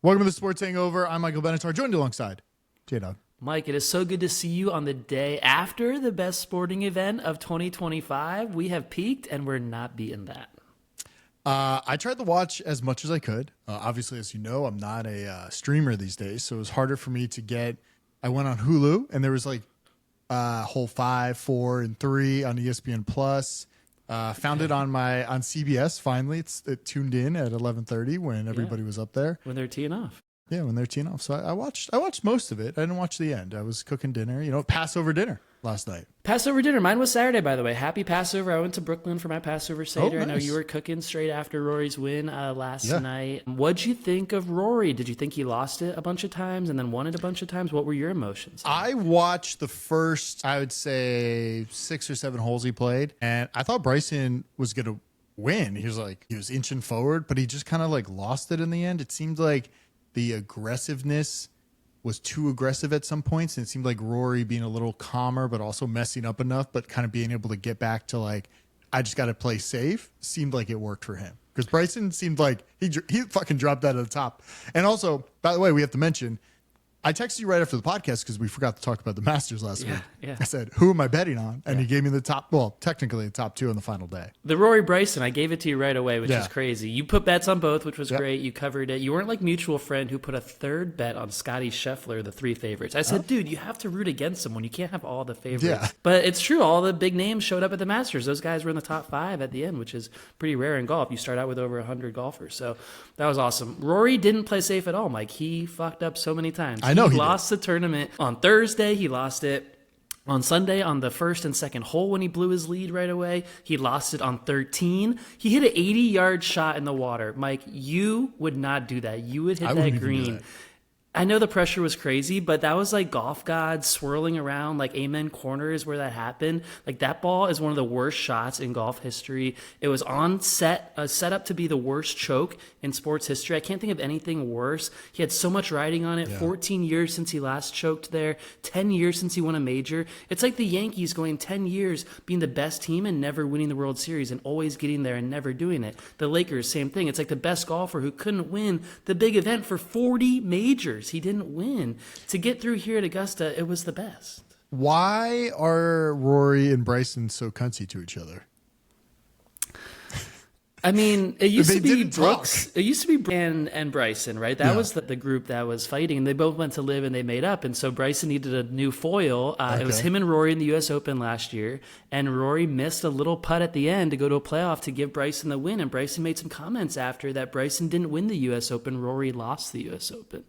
Welcome to the Sports Hangover. I'm Michael Benatar, joined alongside J-Dog. Mike, it is so good to see you on the day after the best sporting event of 2025. We have peaked, and we're not beating that. I tried to watch as much as I could. Obviously, as you know, I'm not a streamer these days, so it was harder for me to get. I went on Hulu, and there was like hole 5, 4, and 3 on ESPN Plus. Found it on CBS. Finally, it tuned in at 11:30 when everybody was up there. When they're teeing off. Yeah, when they're teeing off. So I watched most of it. I didn't watch the end. I was cooking dinner. Passover dinner last night. Passover dinner. Mine was Saturday, by the way. Happy Passover. I went to Brooklyn for my Passover Seder. Nice. I know you were cooking straight after Rory's win last night. What'd you think of Rory? Did you think he lost it a bunch of times and then won it a bunch of times? What were your emotions? I watched the first, I would say, 6 or 7 holes he played, and I thought Bryson was going to win. He was inching forward, but he just kind of lost it in the end. It seemed like the aggressiveness was too aggressive at some points, and it seemed like Rory being a little calmer but also messing up enough, but kind of being able to get back to I just got to play safe, seemed like it worked for him. Because Bryson seemed like he fucking dropped out of the top. And also, by the way, we have to mention, I texted you right after the podcast because we forgot to talk about the Masters last week. Yeah. I said, who am I betting on? And he gave me technically the top 2 on the final day. The Rory Bryson, I gave it to you right away, which is crazy. You put bets on both, which was great. You covered it. You weren't like mutual friend who put a third bet on Scotty Scheffler, the 3 favorites. I said, dude, you have to root against someone. You can't have all the favorites. Yeah. But it's true. All the big names showed up at the Masters. Those guys were in the top 5 at the end, which is pretty rare in golf. You start out with over 100 golfers. So that was awesome. Rory didn't play safe at all, Mike. He fucked up so many times. I know he lost the tournament on Thursday. He lost it on Sunday on the first and second hole when he blew his lead right away. He lost it on 13. He hit an 80-yard shot in the water. Mike, you would not do that. You would hit that green. I know the pressure was crazy, but that was like golf gods swirling around like amen corners where that happened. Like that ball is one of the worst shots in golf history. It was set up to be the worst choke in sports history. I can't think of anything worse. He had so much riding on it. 14 years since he last choked there. 10 years since he won a major. It's like the Yankees going 10 years being the best team and never winning the World Series and always getting there and never doing it. The Lakers, same thing. It's like the best golfer who couldn't win the big event for 40 majors. He didn't win. To get through here at Augusta, it was the best. Why are Rory and Bryson so cunty to each other? I mean, it used to be Brooks. It used to be Brooks and Bryson, right? That was the group that was fighting, and they both went to live and they made up. And so Bryson needed a new foil. It was him and Rory in the U.S. Open last year, and Rory missed a little putt at the end to go to a playoff to give Bryson the win. And Bryson made some comments after that Bryson didn't win the U.S. Open. Rory lost the U.S. Open.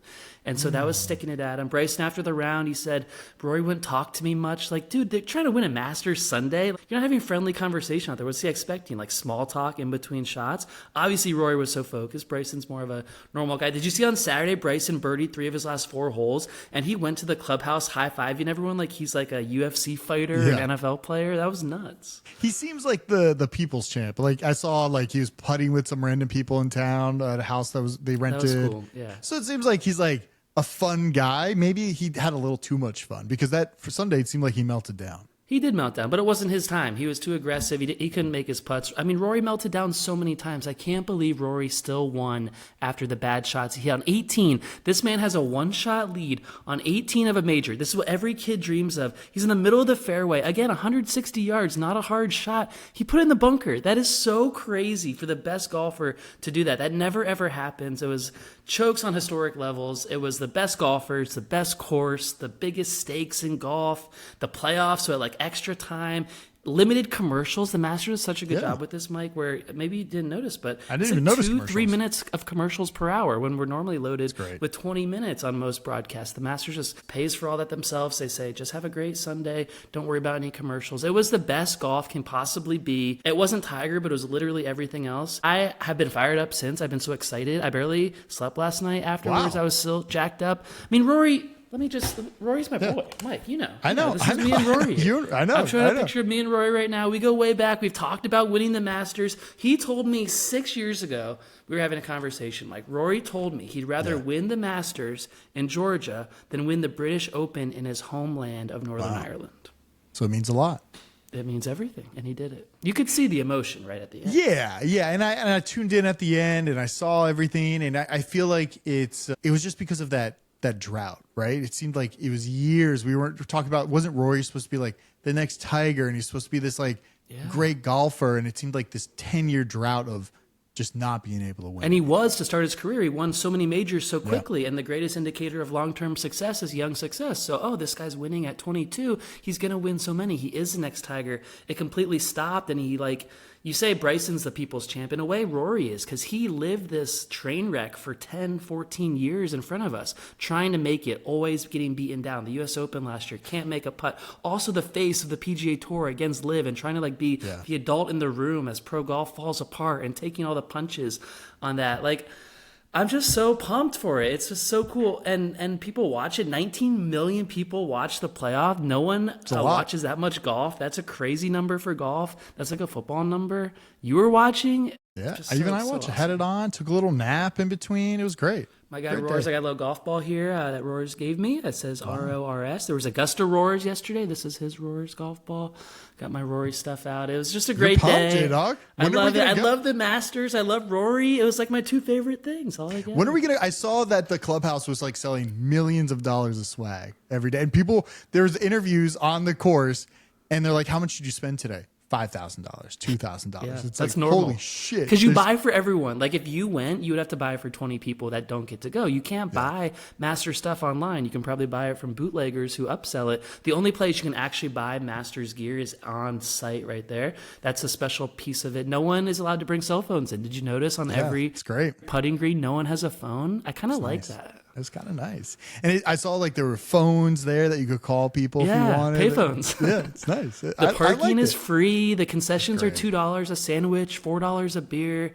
And so that was sticking it at him. Bryson, after the round, he said, Rory wouldn't talk to me much. Like, dude, they're trying to win a Masters Sunday. You're not having friendly conversation out there. What's he expecting? Like small talk in between shots? Obviously, Rory was so focused. Bryson's more of a normal guy. Did you see on Saturday, Bryson birdied 3 of his last 4 holes, and he went to the clubhouse high-fiving everyone like he's like a UFC fighter, an NFL player? That was nuts. He seems like the people's champ. Like I saw he was putting with some random people in town at a house they rented. That was cool, yeah. So it seems like he's like a fun guy. Maybe he had a little too much fun because for Sunday it seemed like he melted down. He did melt down, but it wasn't his time. He was too aggressive. He couldn't make his putts. I mean, Rory melted down so many times. I can't believe Rory still won after the bad shots he had on 18. This man has a 1-shot lead on 18 of a major. This is what every kid dreams of. He's in the middle of the fairway. Again, 160 yards, not a hard shot. He put it in the bunker. That is so crazy for the best golfer to do that. That never, ever happens. It was chokes on historic levels. It was the best golfers, the best course, the biggest stakes in golf, the playoffs, so extra time, limited commercials. The Masters does such a good job with this, Mike, where maybe you didn't notice, but I didn't even notice 2-3 minutes of commercials per hour when we're normally loaded with 20 minutes on most broadcasts. The Masters just pays for all that themselves. They say, just have a great Sunday. Don't worry about any commercials. It was the best golf can possibly be. It wasn't Tiger, but it was literally everything else. I have been fired up since. I've been so excited. I barely slept last night afterwards. Wow. I was still jacked up. I mean, Rory's my boy. Mike, you know. I know. This is me and Rory. I know. I'm showing a picture of me and Rory right now. We go way back. We've talked about winning the Masters. He told me 6 years ago, we were having a conversation, Mike. Rory told me he'd rather win the Masters in Georgia than win the British Open in his homeland of Northern Ireland. So it means a lot. it means everything, and he did it. You could see the emotion right at the end. Yeah, and I tuned in at the end, and I saw everything, and I feel like it was just because of that drought, right? It seemed like it was years. We weren't talking about, wasn't Rory supposed to be like the next Tiger, and he's supposed to be this like great golfer, and it seemed like this 10-year drought of just not being able to win. And he was, to start his career, he won so many majors so quickly. And the greatest indicator of long-term success is young success. So, this guy's winning at 22. He's going to win so many. He is the next Tiger. It completely stopped. And he, you say Bryson's the people's champ. In a way, Rory is, because he lived this train wreck for 10, 14 years in front of us, trying to make it, always getting beaten down. The U.S. Open last year, can't make a putt. Also the face of the PGA Tour against Liv, and trying to be the adult in the room as pro golf falls apart, and taking all the punches on that. I'm just so pumped for it. It's just so cool. And people watch it. 19 million people watch the playoff. No one watches that much golf. That's a crazy number for golf. That's like a football number. You were watching? Yeah, I watched. I had it on, took a little nap in between. It was great. My guy Roars, I got a little golf ball here that Roars gave me. That says RORS. There was Augusta Roars yesterday. This is his Roars golf ball. Got my Rory stuff out. It was just a great day. J-Dog. I love it. I love the Masters. I love Rory. It was like my two favorite things. All I get. When are we gonna? I saw that the clubhouse was selling millions of dollars of swag every day, and people. There's interviews on the course, and they're like, "How much did you spend today?" $5,000, $2,000. Yeah, it's that's normal. Holy shit! Because you buy for everyone. If you went, you would have to buy for 20 people that don't get to go. You can't buy Master stuff online. You can probably buy it from bootleggers who upsell it. The only place you can actually buy Masters gear is on site right there. That's a special piece of it. No one is allowed to bring cell phones in. Did you notice on every it's great. putting green, no one has a phone? I kind of like that. It's kind of nice. And I saw there were phones there that you could call people if you wanted. Payphones. Yeah, it's nice. The parking is free. The concessions are $2 a sandwich, $4 a beer.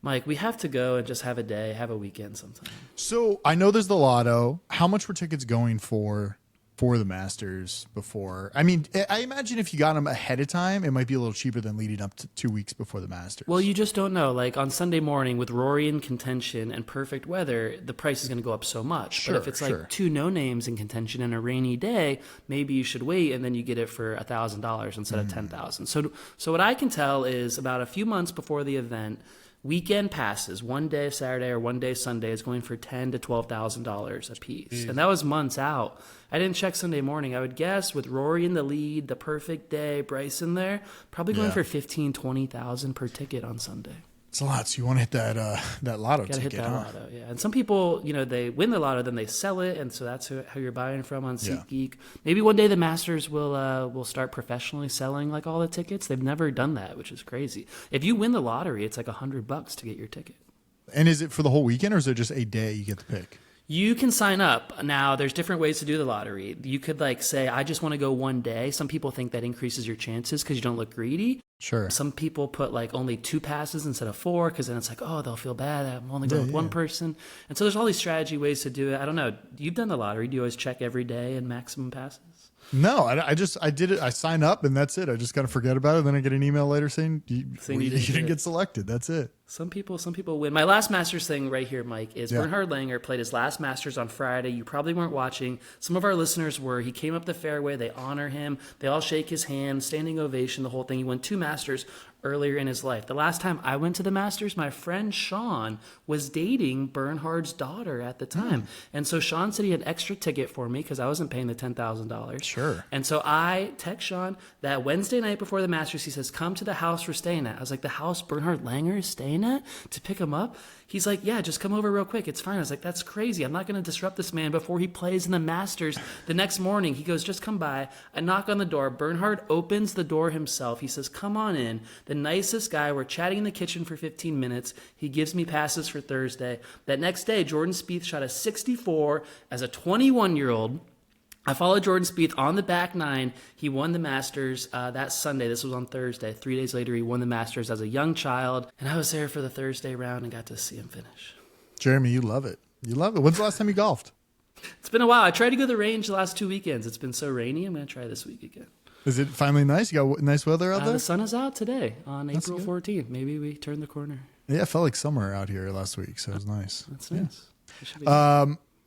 Mike, we have to go and just have a day, have a weekend sometime. So I know there's the lotto. How much were tickets going for the Masters before? I mean, I imagine if you got them ahead of time, it might be a little cheaper than leading up to 2 weeks before the Masters. Well, you just don't know. On Sunday morning with Rory in contention and perfect weather, the price is going to go up so much. Sure, but if it's two no-names in contention and a rainy day, maybe you should wait, and then you get it for $1,000 instead of $10,000. So what I can tell is about a few months before the event, weekend passes, one day Saturday or one day Sunday, is going for $10,000 to $12,000 a piece. And that was months out. I didn't check Sunday morning. I would guess with Rory in the lead, the perfect day, Bryson there, probably going for $15,000, $20,000 per ticket on Sunday. It's a lot. So you want to hit that lotto ticket. Gotta hit that lotto, yeah. And some people, they win the lotto, then they sell it, and so that's how you're buying from on SeatGeek. Maybe one day the Masters will start professionally selling all the tickets. They've never done that, which is crazy. If you win the lottery, it's $100 to get your ticket. And is it for the whole weekend, or is it just a day you get to pick? You can sign up. Now, there's different ways to do the lottery. You could say, I just want to go one day. Some people think that increases your chances because you don't look greedy. Sure. Some people put only 2 passes instead of 4 because then it's they'll feel bad. I'm only going with one person. And so there's all these strategy ways to do it. I don't know. You've done the lottery. Do you always check every day and maximum passes? No, I did it. I sign up and that's it. I just got to forget about it. And then I get an email later saying you didn't get selected. That's it. Some people win. My last Masters thing right here, Mike, is Bernhard Langer played his last Masters on Friday. You probably weren't watching. Some of our listeners were. He came up the fairway. They honor him. They all shake his hand, standing ovation, the whole thing. He won 2 Masters earlier in his life. The last time I went to the Masters, my friend Sean was dating Bernhard's daughter at the time. And so Sean said he had an extra ticket for me because I wasn't paying the $10,000. Sure. And so I text Sean that Wednesday night before the Masters, he says, come to the house we're staying at. I was like, the house Bernhard Langer is staying at to pick him up? He's like, yeah, just come over real quick. It's fine. I was like, that's crazy. I'm not going to disrupt this man before he plays in the Masters. The next morning, he goes, just come by. I knock on the door. Bernhard opens the door himself. He says, come on in. The nicest guy. We're chatting in the kitchen for 15 minutes. He gives me passes for Thursday. That next day, Jordan Spieth shot a 64 as a 21-year-old. I followed Jordan Spieth on the back 9. He won the Masters that Sunday. This was on Thursday. 3 days later, he won the Masters as a young child. And I was there for the Thursday round and got to see him finish. Jeremy, you love it. You love it. When's the last time you golfed? It's been a while. I tried to go to the range the last 2 weekends. It's been so rainy. I'm going to try this week again. Is it finally nice? You got nice weather out there? The sun is out today on April 14th. Maybe we turn the corner. Yeah, it felt like summer out here last week, so it was nice. That's nice.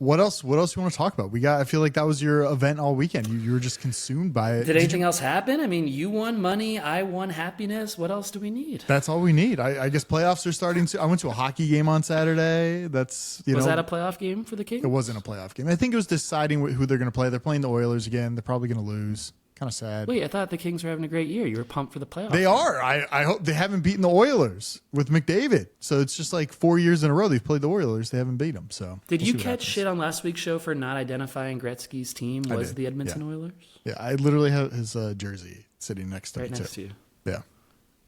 What else? What else you want to talk about? I feel like that was your event all weekend. You were just consumed by it. Did anything else happen? I mean, you won money. I won happiness. What else do we need? That's all we need. I guess playoffs are starting to. I went to a hockey game on Saturday. Was that a playoff game for the Kings? It wasn't a playoff game. I think it was deciding who they're going to play. They're playing the Oilers again. They're probably going to lose. Kind of sad. Wait, I thought the Kings were having a great year. You were pumped for the playoffs. They are. I hope they haven't beaten the Oilers with McDavid. So it's just like 4 years in a row they've played the Oilers. They haven't beat them. So did you catch shit on last week's show for not identifying Gretzky's team was the Edmonton Oilers? Yeah, I literally have his jersey sitting next to me. Right next to you. Yeah.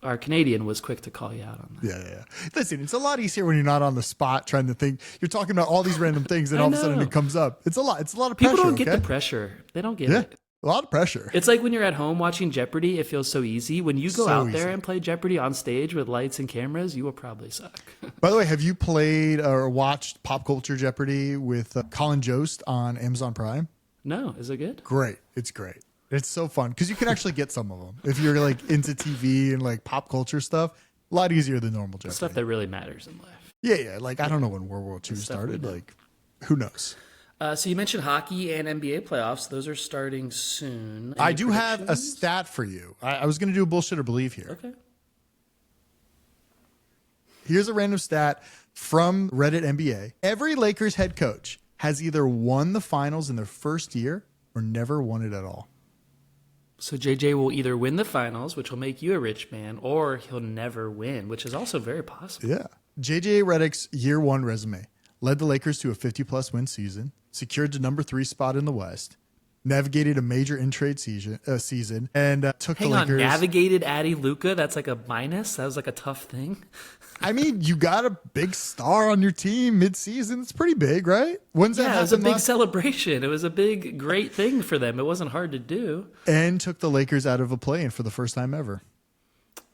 Our Canadian was quick to call you out on that. Yeah. Listen, it's a lot easier when you're not on the spot trying to think. You're talking about all these random things, and all of a sudden it comes up. It's a lot. It's a lot of pressure. People don't get the pressure. They don't get it. A lot of pressure. It's like when you're at home watching Jeopardy, it feels so easy. When you go out there and play Jeopardy on stage with lights and cameras, you will probably suck. By the way, have you played or watched Pop Culture Jeopardy with Colin Jost on Amazon Prime? No. Is it good? Great. It's great. It's so fun because you can actually get some of them. If you're like into TV and like pop culture stuff, a lot easier than normal Jeopardy. Stuff that really matters in life. Yeah. Like, I don't know when World War II started. Like, who knows? So you mentioned hockey and NBA playoffs. Those are starting soon. I do have a stat for you. I was going to do a bullshit or believe here. Okay. Here's a random stat from Reddit NBA. Every Lakers head coach has either won the finals in their first year or never won it at all. So JJ will either win the finals, which will make you a rich man, or he'll never win, which is also very possible. Yeah. JJ Redick's year one resume led the Lakers to a 50-plus win season, secured the number 3 spot in the West, navigated a major in-trade season, and took the Lakers. Navigated Addy Luka? That's like a minus? That was like a tough thing? I mean, you got a big star on your team mid-season. It's pretty big, right? When's that happen? It was a big celebration. It was a big, great thing for them. It wasn't hard to do. And took the Lakers out of a play-in for the first time ever.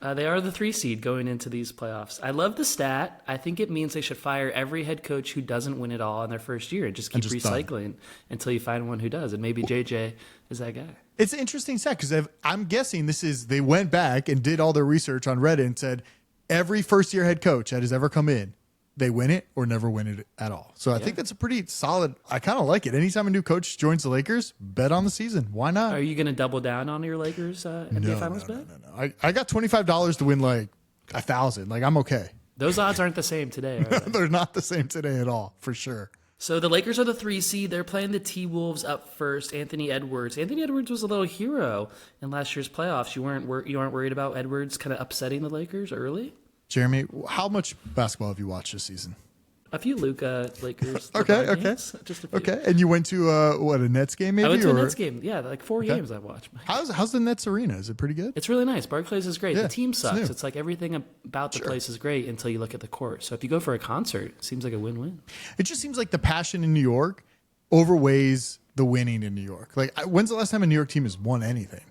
They are the 3 seed going into these playoffs. I love the stat. I think it means they should fire every head coach who doesn't win it all in their first year and just keep recycling until you find one who does. And maybe JJ is that guy. It's an interesting stat because I'm guessing they went back and did all their research on Reddit and said every first-year head coach that has ever come in, they win it or never win it at all. So I think that's a pretty solid. I kind of like it. Anytime a new coach joins the Lakers, bet on the season. Why not? Are you going to double down on your Lakers NBA Finals bet? No. I got $25 to win like 1,000. Like, I'm okay. Those odds aren't the same today, are they? They're not the same today at all, for sure. So the Lakers are the 3 seed. They're playing the T-Wolves up first. Anthony Edwards. Anthony Edwards was a little hero in last year's playoffs. You aren't worried about Edwards kind of upsetting the Lakers early? Jeremy, how much basketball have you watched this season? A few Luka Lakers. Okay. Games, just a few. Okay, and you went to a Nets game maybe? I went to a Nets game. Yeah, like 4 games I've watched. How's the Nets arena? Is it pretty good? It's really nice. Barclays is great. Yeah, the team sucks. it's It's like everything about the place is great until you look at the court. So if you go for a concert, it seems like a win-win. It just seems like the passion in New York overweighs the winning in New York. Like, when's the last time a New York team has won anything?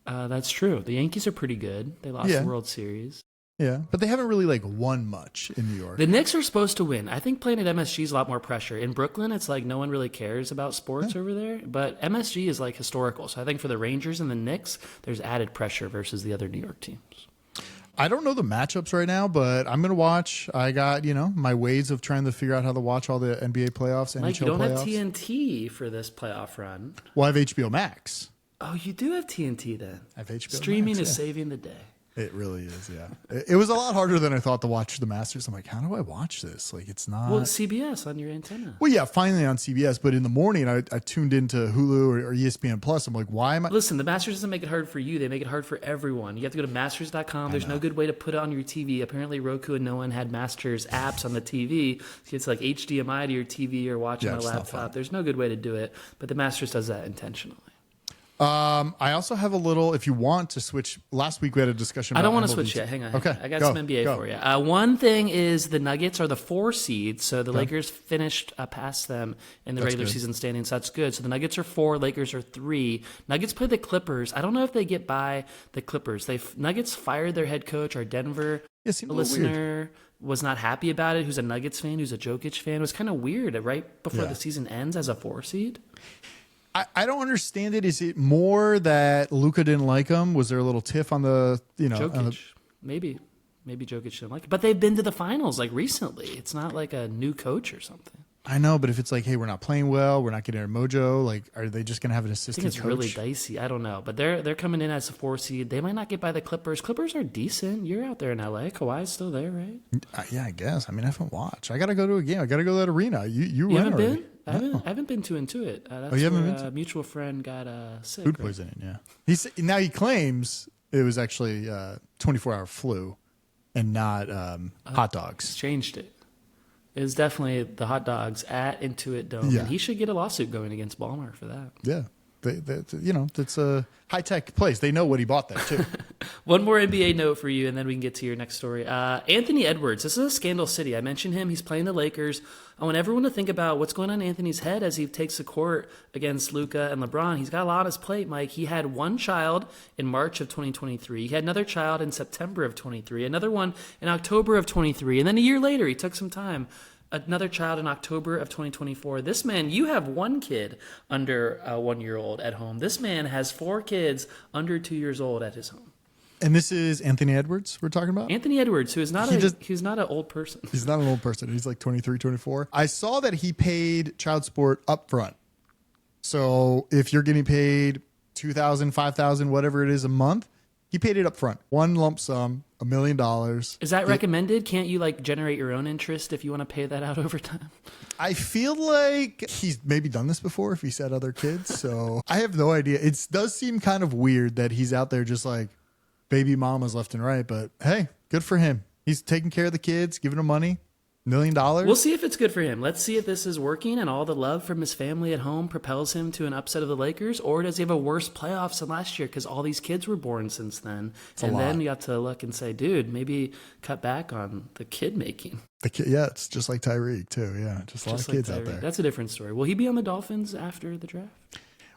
That's true. The Yankees are pretty good. They lost the World Series. Yeah, but they haven't really like won much in New York. The Knicks are supposed to win. I think playing at MSG is a lot more pressure. In Brooklyn, it's like no one really cares about sports over there. But MSG is like historical. So I think for the Rangers and the Knicks, there's added pressure versus the other New York teams. I don't know the matchups right now, but I'm going to watch. I got, my ways of trying to figure out how to watch all the NBA playoffs, Mike, NHL you don't playoffs. have TNT for this playoff run. Well, I have HBO Max. Oh, you do have TNT then. I have HBO Streaming Max, is saving the day. It really is, yeah. It was a lot harder than I thought to watch the Masters. I'm like, how do I watch this? Like, it's not. Well, it's CBS on your antenna. Well, yeah, finally on CBS. But in the morning, I tuned into Hulu or ESPN Plus. I'm like, why am I? Listen, the Masters doesn't make it hard for you. They make it hard for everyone. You have to go to masters.com. There's no good way to put it on your TV. Apparently, Roku and no one had Masters apps on the TV. It's like HDMI to your TV or watching a laptop. There's no good way to do it. But the Masters does that intentionally. I also have a little, if you want to switch, last week we had a discussion about I don't want to switch yet. Hang on. Okay. I got some NBA for you. One thing is the Nuggets are the 4 seed, so the Lakers finished past them in the regular season standings. So that's good. So the Nuggets are 4, Lakers are 3. Nuggets play the Clippers. I don't know if they get by the Clippers. Nuggets fired their head coach, our Denver listener. Was not happy about it, who's a Nuggets fan, who's a Jokic fan. It was kind of weird right before the season ends as a 4 seed. I don't understand it. Is it more that Luka didn't like him? Was there a little tiff on the, Jokic? Maybe Jokic didn't like it. But they've been to the finals like recently. It's not like a new coach or something. I know, but if it's like, hey, we're not playing well, we're not getting our mojo, like, are they just going to have an I assistant think it's coach? really dicey. I don't know, but they're coming in as a 4 seed. They might not get by the Clippers. Clippers are decent. You're out there in LA. Kawhi's still there, right? Yeah, I guess. I mean, I haven't watched. I got to go to a game. I got to go to that arena. You You went haven't already. been? I haven't been too into it. That's you haven't where been to- a mutual friend got sick. Food right? poisoning, yeah. Now he claims it was actually 24-hour flu and not hot dogs. Changed it. It was definitely the hot dogs at Intuit Dome. Yeah. And he should get a lawsuit going against Ballmer for that. Yeah. It's a high-tech place. They know what he bought there, too. One more NBA note for you, and then we can get to your next story. Anthony Edwards. This is a scandal city. I mentioned him. He's playing the Lakers. I want everyone to think about what's going on in Anthony's head as he takes the court against Luka and LeBron. He's got a lot on his plate, Mike. He had one child in March of 2023. He had another child in September of 23, another one in October of 23, and then a year later, he took some time. Another child in October of 2024. This man, you have one kid under 1 year old at home. This man has 4 kids under 2 years old at his home. And this is Anthony Edwards we're talking about? Anthony Edwards, who is not he's not an old person. He's not an old person. He's like 23, 24. I saw that he paid child support up front. So if you're getting paid $2,000, $5,000, whatever it is a month, he paid it up front. One lump sum, $1 million. Is that recommended? Can't you like generate your own interest if you want to pay that out over time? I feel like he's maybe done this before if he's had other kids. So I have no idea. It does seem kind of weird that he's out there just like baby mamas left and right. But hey, good for him. He's taking care of the kids, giving them money. $1 million. We'll see if it's good for him. Let's see if this is working and all the love from his family at home propels him to an upset of the Lakers, or does he have a worse playoffs than last year because all these kids were born since then? And then you have to look and say, dude, maybe cut back on the kid making. Yeah, it's just like Tyreek too. Yeah, just a lot of kids out there. That's a different story. Will he be on the Dolphins after the draft?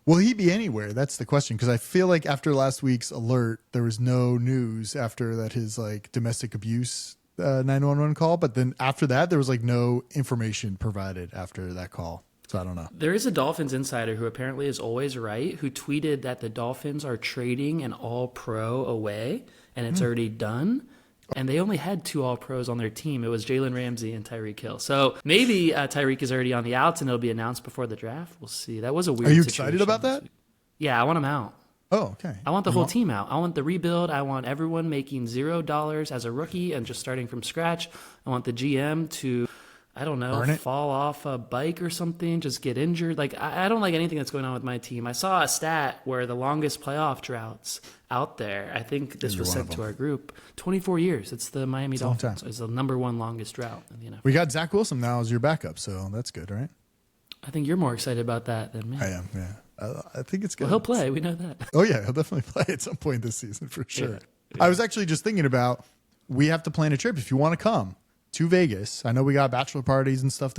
Will he be anywhere? That's the question. Because I feel like after last week's alert, there was no news after that his like domestic abuse 911 call, but then after that there was like no information provided after that call, so I don't know. There is a Dolphins insider who apparently is always right, who tweeted that the Dolphins are trading an all-pro away and it's already done, and they only had 2 all-pros on their team. It was Jalen Ramsey and Tyreek Hill, so maybe Tyreek is already on the outs and it'll be announced before the draft. We'll see. That was a weird Are you situation excited about that? Yeah, I want him out. Oh, okay. I want the whole team out. I want the rebuild. I want everyone making $0 as a rookie and just starting from scratch. I want the GM to, I don't know, fall off a bike or something, just get injured. Like, I don't like anything that's going on with my team. I saw a stat where the longest playoff droughts out there, I think this was sent to our group, 24 years. It's the Miami Dolphins. It's the number 1 longest drought in the NFL. We got Zach Wilson now as your backup, so that's good, right? I think you're more excited about that than me. I am, yeah. I think it's good. Well, he'll play. We know that. Oh, yeah. He'll definitely play at some point this season for sure. Yeah. I was actually just thinking about, we have to plan a trip if you want to come to Vegas. I know we got bachelor parties and stuff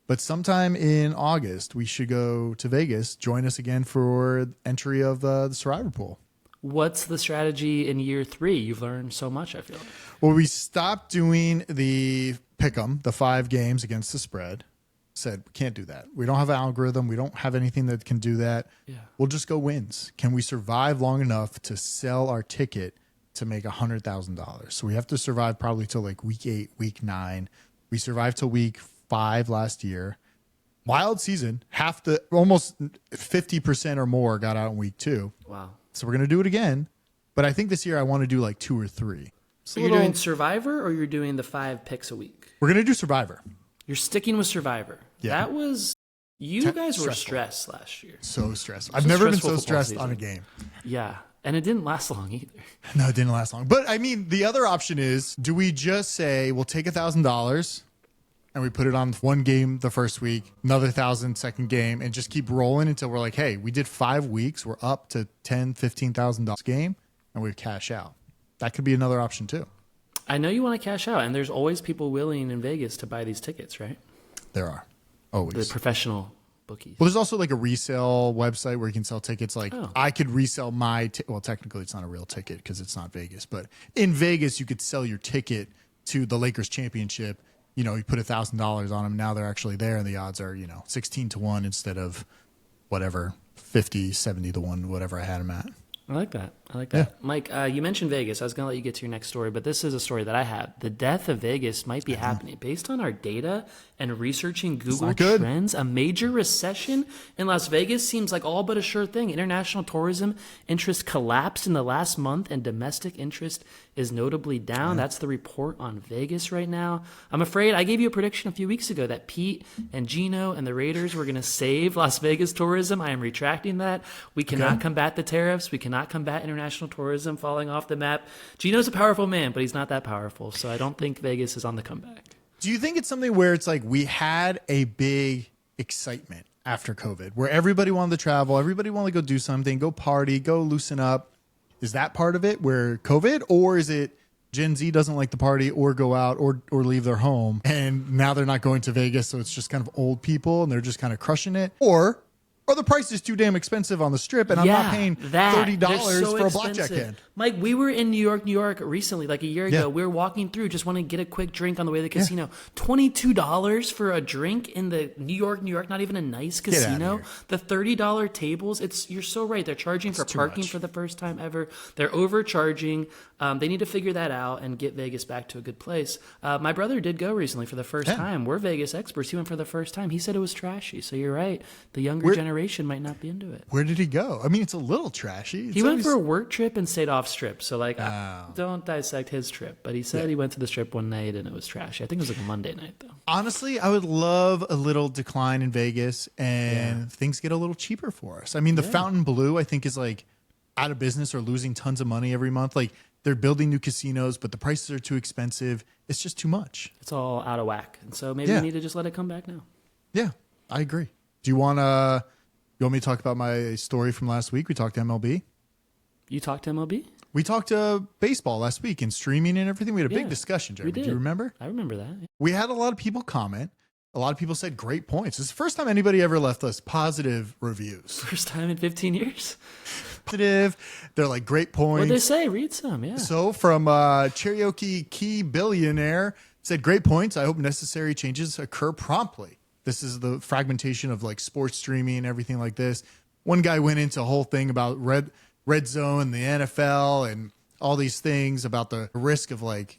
but sometime in August, we should go to Vegas. Join us again for entry of the Survivor Pool. What's the strategy in year 3? You've learned so much, I feel like. Well, we stopped doing the pick'em, the 5 games against the spread. Said we can't do that. We don't have an algorithm. We don't have anything that can do that. Yeah. We'll just go wins. Can we survive long enough to sell our ticket to make $100,000? So we have to survive probably till like week 8, week 9. We survived till week 5 last year. Wild season. Almost 50% or more got out in week 2. Wow. So we're gonna do it again. But I think this year I want to do like 2 or 3. So you're doing Survivor, or you're doing the 5 picks a week? We're gonna do Survivor. You're sticking with Survivor. Yeah. That was, you guys were stressful. stressed last year. So stressful. I've never been so stressed on a game. Yeah. And it didn't last long either. No, it didn't last long. But I mean, the other option is, do we just say we'll take $1,000 and we put it on 1 game the first week, another 1,000 second game, and just keep rolling until we're like, hey, we did 5 weeks, we're up to $10,000, $15,000 game, and we cash out. That could be another option too. I know you want to cash out, and there's always people willing in Vegas to buy these tickets, right? There are. Always. The professional bookies. Well, there's also like a resale website where you can sell tickets. Like I could resell my well, technically it's not a real ticket because it's not Vegas, but in Vegas you could sell your ticket to the Lakers championship. You know, you put $1,000 on them. Now they're actually there, and the odds are 16-1 instead of whatever 50, 70-1, whatever I had them at. I like that. I like that. Mike, you mentioned Vegas. I was going to let you get to your next story, but this is a story that I have. The death of Vegas might be happening. Based on our data and researching Google Trends, a major recession in Las Vegas seems like all but a sure thing. International tourism interest collapsed in the last month, and domestic interest is notably down. That's the report on Vegas right now. I'm afraid I gave you a prediction a few weeks ago that Pete and Gino and the Raiders were going to save Las Vegas tourism. I am retracting that. We cannot combat the tariffs. We cannot combat international tourism falling off the map. Gino's a powerful man, but he's not that powerful. So I don't think Vegas is on the comeback. Do you think it's something where it's like we had a big excitement after COVID where everybody wanted to travel, everybody wanted to go do something, go party, go loosen up? Is that part of it where COVID, or is it Gen Z doesn't like to party or go out or leave their home and now they're not going to Vegas, so it's just kind of old people and they're just kind of crushing it? Or the price is too damn expensive on the strip and I'm not paying $30 for a blackjack hand. Mike, we were in New York recently, like a year ago. We were walking through, just wanting to get a quick drink on the way to the casino. $22 for a drink in the New York, not even a nice casino. The $30 tables, you're so right. They're charging for parking for the first time ever. They're overcharging. They need to figure that out and get Vegas back to a good place. My brother did go recently for the first time. We're Vegas experts. He went for the first time. He said it was trashy. So you're right. The younger generation might not be into it. Where did he go? I mean, it's a little trashy. He went for a work trip and stayed off strip. So don't dissect his trip. But he said he went to the strip one night and it was trashy. I think it was like a Monday night though. Honestly, I would love a little decline in Vegas and things get a little cheaper for us. I mean, the Fountain Blue, I think, is like out of business or losing tons of money every month. Like they're building new casinos, but the prices are too expensive. It's just too much. It's all out of whack. And so maybe we need to just let it come back now. Yeah, I agree. Do you want me to talk about my story from last week? We talked to MLB. You talked to MLB? We talked to baseball last week and streaming and everything. We had a big discussion, Jeremy. Do you remember? I remember that. Yeah. We had a lot of people comment. A lot of people said great points. It's the first time anybody ever left us positive reviews. First time in 15 years? Positive. They're like great points. What'd they say? Read some, yeah. So from Cherokee Key Billionaire, said great points. I hope necessary changes occur promptly. This is the fragmentation of like sports streaming and everything like this. One guy went into a whole thing about red zone, the NFL, and all these things about the risk of like,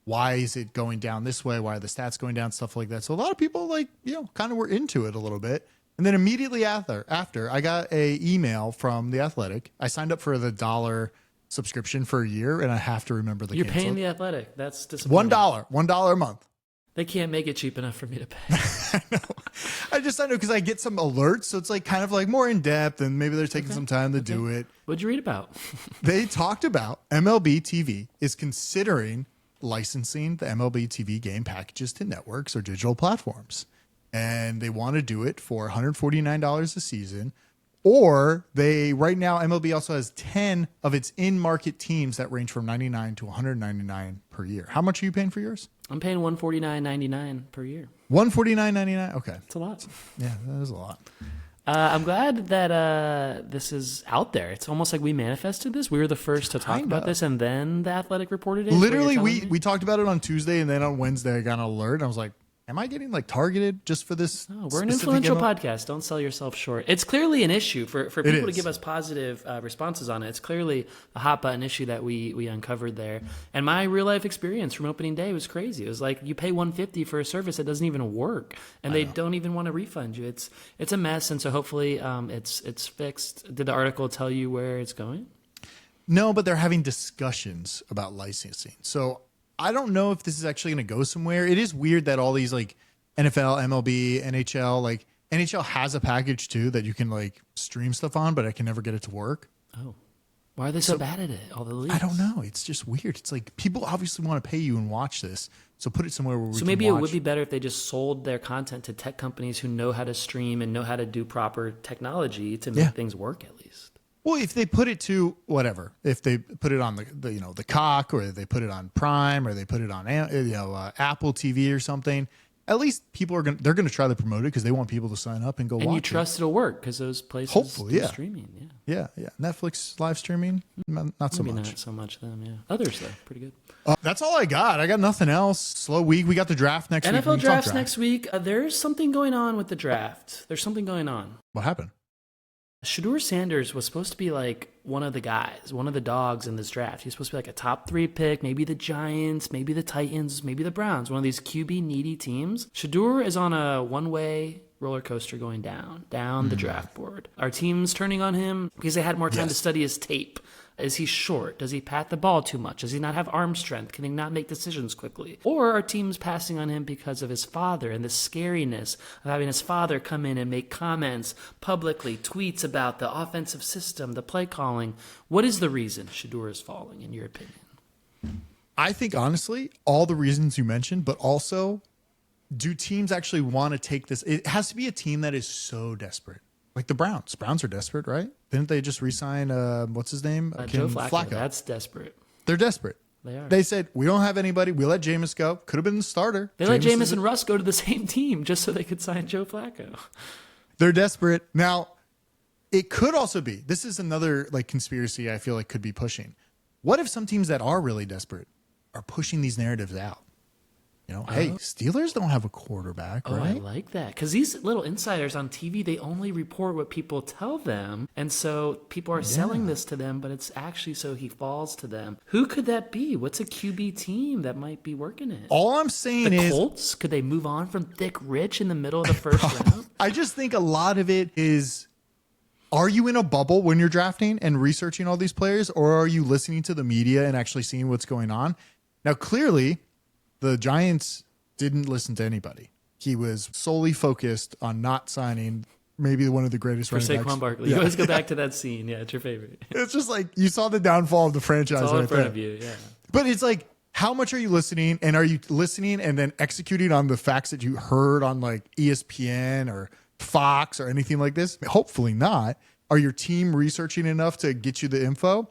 why is it going down this way? Why are the stats going down? Stuff like that. So a lot of people kind of were into it a little bit. And then immediately after I got a email from The Athletic. I signed up for the $1 subscription for a year and I have to remember the You're cancel. paying The Athletic. That's disappointing. $1 a month. They can't make it cheap enough for me to pay. I know. I know because I get some alerts. So it's like kind of like more in depth and maybe they're taking some time to do it. What'd you read about? They talked about MLB TV is considering licensing the MLB TV game packages to networks or digital platforms. And they want to do it for $149 a season. Or right now, MLB also has 10 of its in-market teams that range from $99 to $199 per year. How much are you paying for yours? I'm paying $149.99 per year. $149.99? Okay. It's a lot. Yeah, that is a lot. I'm glad that this is out there. It's almost like we manifested this. We were the first to talk about this, and then The Athletic reported it. Literally, we talked about it on Tuesday, and then on Wednesday, I got an alert, and I was like, am I getting like targeted just for this? No, we're an influential podcast. Don't sell yourself short. It's clearly an issue for people to give us positive responses on it. It's clearly a hot button issue that we uncovered there. And my real life experience from opening day was crazy. It was like you pay $150 for a service that doesn't even work, and they don't even want to refund you. It's a mess. And so hopefully it's fixed. Did the article tell you where it's going? No, but they're having discussions about licensing. So I don't know if this is actually going to go somewhere. It is weird that all these like NFL, MLB, NHL, like NHL has a package too that you can like stream stuff on, but I can never get it to work. Oh, why are they so bad at it? All the leagues? I don't know. It's just weird. It's like people obviously want to pay you and watch this. So put it somewhere where we can maybe watch. It would be better if they just sold their content to tech companies who know how to stream and know how to do proper technology to make things work at least. Well, if they put it to whatever, if they put it on the cock, or they put it on Prime, or they put it on Apple TV or something, at least people they're gonna try to promote it because they want people to sign up and go watch it. And you trust it'll work because those places hopefully do streaming. Yeah. Netflix live streaming, not so Maybe much. Not so much them. Yeah, others though, pretty good. That's all I got. I got nothing else. Slow week. We got the draft next week. NFL drafts next week. There's something going on with the draft. There's something going on. What happened? Shedeur Sanders was supposed to be like one of the guys, one of the dogs in this draft. He's supposed to be like a top 3 pick, maybe the Giants, maybe the Titans, maybe the Browns, one of these QB needy teams. Shedeur is on a one-way roller coaster going down the draft board. Are teams turning on him because they had more time to study his tape? Is he short? Does he pat the ball too much? Does he not have arm strength? Can he not make decisions quickly? Or are teams passing on him because of his father and the scariness of having his father come in and make comments publicly, tweets about the offensive system, the play calling? What is the reason Shedeur is falling, in your opinion? I think, honestly, all the reasons you mentioned, but also, do teams actually want to take this? It has to be a team that is so desperate. Like the Browns. Browns are desperate, right? Didn't they just re-sign, what's his name? Joe Flacco. That's desperate. They're desperate. They are. They said, we don't have anybody. We let Jameis go. Could have been the starter. They let Jameis and Russ go to the same team just so they could sign Joe Flacco. They're desperate. Now, it could also be, this is another like conspiracy I feel like could be pushing. What if some teams that are really desperate are pushing these narratives out? You know, hey, Steelers don't have a quarterback, right? I like that. Because these little insiders on TV, they only report what people tell them. And so people are selling this to them, but it's actually so he falls to them. Who could that be? What's a QB team that might be working it? All I'm saying is... The Colts? Could they move on from Thick Rich in the middle of the first round? I just think a lot of it is... Are you in a bubble when you're drafting and researching all these players, or are you listening to the media and actually seeing what's going on? Now, clearly... The Giants didn't listen to anybody. He was solely focused on not signing maybe one of the greatest running backs. For Saquon Barkley. You always go back to that scene. Yeah, it's your favorite. It's just like you saw the downfall of the franchise it's all right in front there. Of you, yeah. But it's like, how much are you listening? And are you listening and then executing on the facts that you heard on like ESPN or Fox or anything like this? Hopefully not. Are your team researching enough to get you the info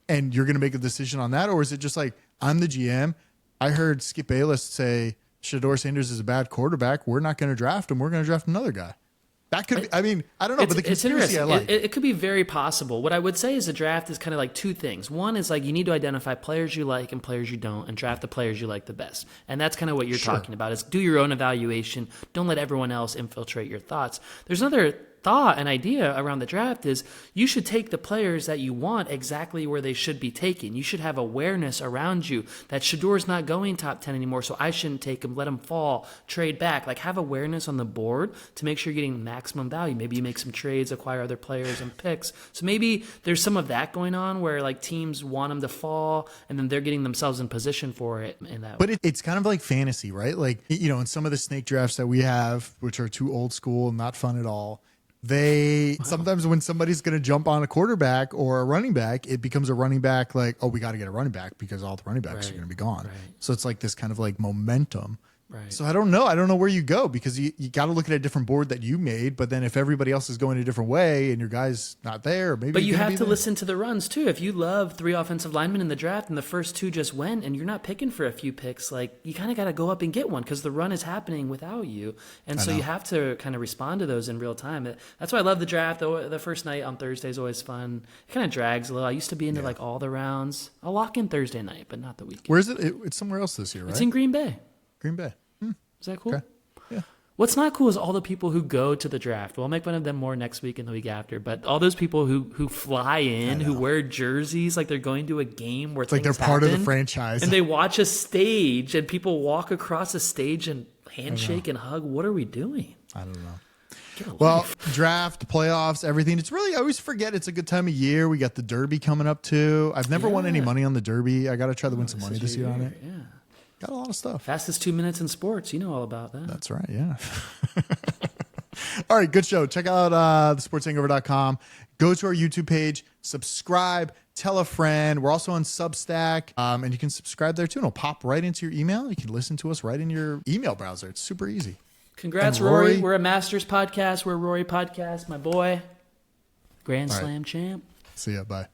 and you're going to make a decision on that? Or is it just like, I'm the GM. I heard Skip Bayless say Shedeur Sanders is a bad quarterback. We're not going to draft him. We're going to draft another guy. That could be, I mean, I don't know, but the conspiracy I like. It could be very possible. What I would say is a draft is kind of like two things. One is like you need to identify players you like and players you don't and draft the players you like the best. And that's kind of what you're talking about is do your own evaluation. Don't let everyone else infiltrate your thoughts. There's another thought and idea around the draft is you should take the players that you want exactly where they should be taken. You should have awareness around you that Shedeur's not going top 10 anymore, so I shouldn't take him, let him fall, trade back. Like have awareness on the board to make sure you're getting maximum value. Maybe you make some trades, acquire other players and picks. So maybe there's some of that going on where like teams want him to fall and then they're getting themselves in position for it in that way. But it's kind of like fantasy, right? Like, you know, in some of the snake drafts that we have, which are too old school and not fun at all, sometimes when somebody's going to jump on a quarterback or a running back, it becomes a running back like, oh, we got to get a running back because all the running backs are going to be gone. Right. So it's like this kind of like momentum. Right. So I don't know where you go because you got to look at a different board that you made. But then if everybody else is going a different way and your guy's not there, maybe. But you have to listen to the runs too. If you love 3 offensive linemen in the draft and the first 2 just went and you're not picking for a few picks, like you kind of got to go up and get one because the run is happening without you. And so you have to kind of respond to those in real time. That's why I love the draft. The first night on Thursday is always fun. It kind of drags a little. I used to be into like all the rounds. I'll lock in Thursday night, but not the weekend. Where is it? It's somewhere else this year, right? It's in Green Bay. Green Bay. Is that cool? Okay. Yeah. What's not cool is all the people who go to the draft. We'll make fun of them more next week and the week after. But all those people who fly in, who wear jerseys like they're going to a game where it's like they're part of the franchise. And they watch a stage and people walk across a stage and handshake and hug. What are we doing? I don't know. Well, draft, playoffs, everything. It's really, I always forget it's a good time of year. We got the Derby coming up too. I've never won any money on the Derby. I got to try to win some money this year on it. Yeah. Got a lot of stuff. Fastest 2 minutes in sports. You know all about that. That's right. Yeah. All right. Good show. Check out thesportshangover.com. Go to our YouTube page. Subscribe. Tell a friend. We're also on Substack. And you can subscribe there too. And it'll pop right into your email. You can listen to us right in your email browser. It's super easy. Congrats, Rory. We're a Masters podcast. We're a Rory podcast. My boy. Grand Slam champ. See ya. Bye.